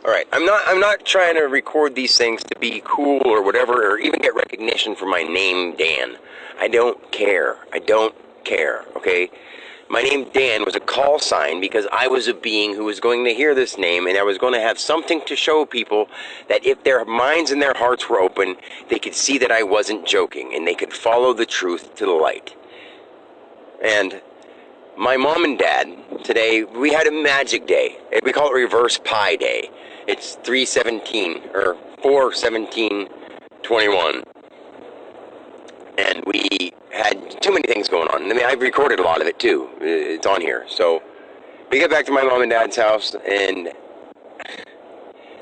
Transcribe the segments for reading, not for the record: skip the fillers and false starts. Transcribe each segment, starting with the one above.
Alright, I'm not trying to record these things to be cool or whatever, or even get recognition for my name, Dan. I don't care. I don't care, okay? My name, Dan, was a call sign because I was a being who was going to hear this name, and I was going to have something to show people that if their minds and their hearts were open, they could see that I wasn't joking, and they could follow the truth to the light. And my mom and dad, today, we had a magic day. We call it Reverse Pi Day. It's 3/17, or 4/17/21. And we had too many things going on. I mean, I've recorded a lot of it, too. It's on here. So, we get back to my mom and dad's house, and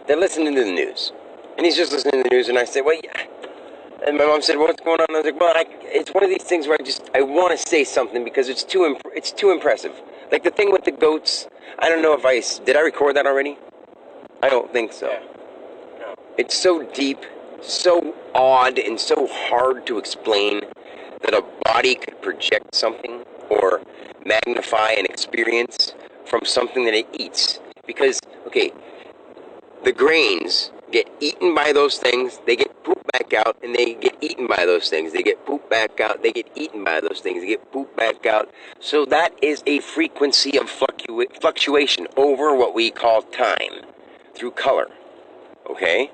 they're listening to the news. And he's just listening to the news, and I said, well, yeah. And my mom said, well, what's going on? And I was like, well, it's one of these things where I want to say something because it's too impressive. Like the thing with the goats, I don't know if did I record that already? I don't think so. Yeah. No. It's so deep, so odd, and so hard to explain that a body could project something or magnify an experience from something that it eats. Because, okay, the grains get eaten by those things, they get pooped back out, and they get eaten by those things. They get pooped back out, they get eaten by those things, they get pooped back out. So that is a frequency of fluctuation over what we call time through color. Okay?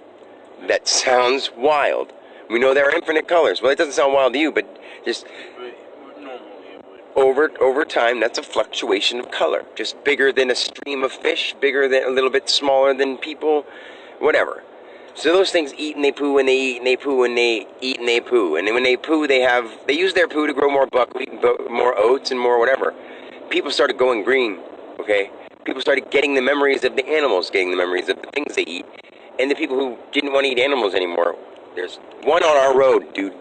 That sounds wild. We know there are infinite colors. Well, it doesn't sound wild to you, but just over time, that's a fluctuation of color. Just bigger than a stream of fish, bigger than a little bit smaller than people, whatever. So those things eat and they poo and they eat and they poo and they eat and they poo. And when they poo, they use their poo to grow more buckwheat, more oats and more whatever. People started going green, okay? People started getting the memories of the animals, getting the memories of the things they eat. And the people who didn't want to eat animals anymore, there's one on our road, dude.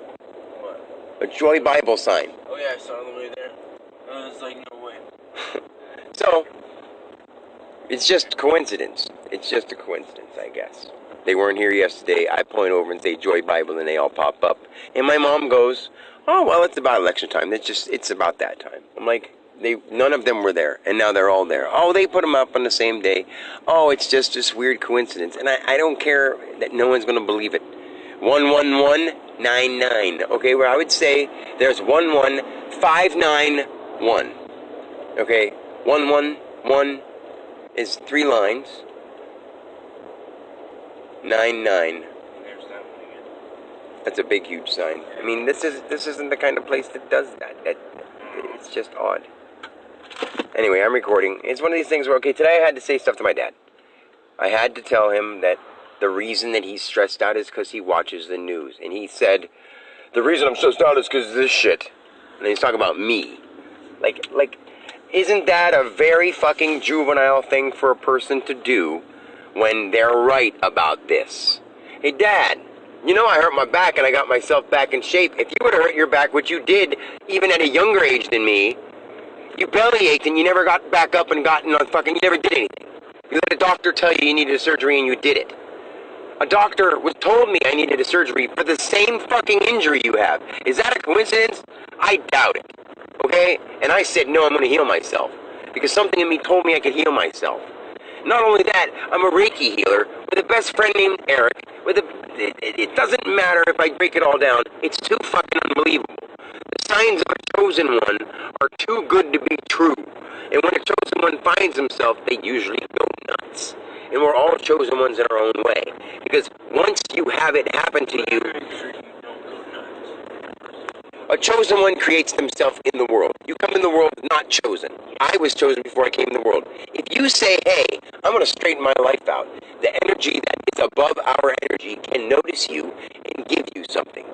What? A Joy Bible sign. Oh yeah, I saw it on the way there. I was like, no way. So, it's just coincidence. It's just a coincidence, I guess. They weren't here yesterday. I point over and say Joy Bible and they all pop up. And my mom goes, oh, well, it's about election time. It's about that time. I'm like, none of them were there. And now they're all there. Oh, they put them up on the same day. Oh, it's just this weird coincidence. And I don't care that no one's going to believe it. 11199. Okay, where I would say there's 11591. Okay, 111 is 3 lines. 99. There's that one again. That's a big, huge sign. I mean, this isn't the kind of place that does that. It's just odd. Anyway, I'm recording. It's one of these things where, okay, today I had to say stuff to my dad. I had to tell him that the reason that he's stressed out is because he watches the news. And he said, the reason I'm stressed out is because of this shit. And he's talking about me. Like, isn't that a very fucking juvenile thing for a person to do when they're right about this? Hey, Dad, you know I hurt my back and I got myself back in shape. If you would have hurt your back, which you did even at a younger age than me, you belly ached and you never got back up and you never did anything. You let a doctor tell you needed a surgery and you did it. A doctor told me I needed a surgery for the same fucking injury you have. Is that a coincidence? I doubt it. Okay? And I said, no, I'm going to heal myself. Because something in me told me I could heal myself. Not only that, I'm a Reiki healer with a best friend named Eric. It doesn't matter if I break it all down. It's too fucking unbelievable. The signs of a chosen one are too good to be true. And when a chosen one finds himself, they usually go nuts. And we're all chosen ones in our own way. Because once you have it happen to you, a chosen one creates themselves in the world. You come in the world not chosen. I was chosen before I came in the world. If you say, hey, I'm going to straighten my life out, the energy that is above our energy can notice you and give you something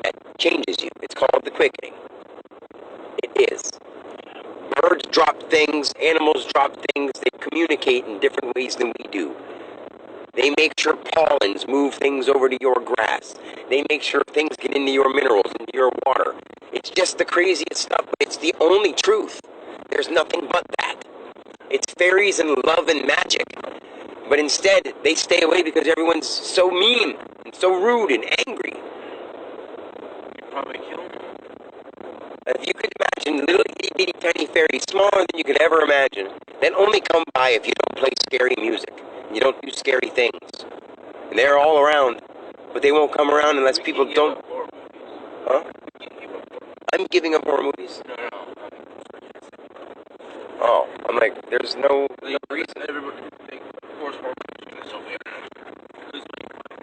that changes you. It's called the quickening. It is. Birds drop things, animals drop things, they communicate in different ways than we do. They make sure pollens move things over to your grass. They make sure things get into your minerals, into your water. It's just the craziest stuff, but it's the only truth. There's nothing but that. It's fairies and love and magic. But instead, they stay away because everyone's so mean and so rude and angry. You'd probably kill them. If you could imagine little itty bitty tiny fairies, smaller than you could ever imagine, that only come by if you don't play scary music. You don't do scary things. And they're all around, but they won't come around unless We people can't give don't. up horror movies. Huh? We can't give up horror movies. I'm giving up horror movies. No. Oh, I'm like, there's no Like, reason. everybody,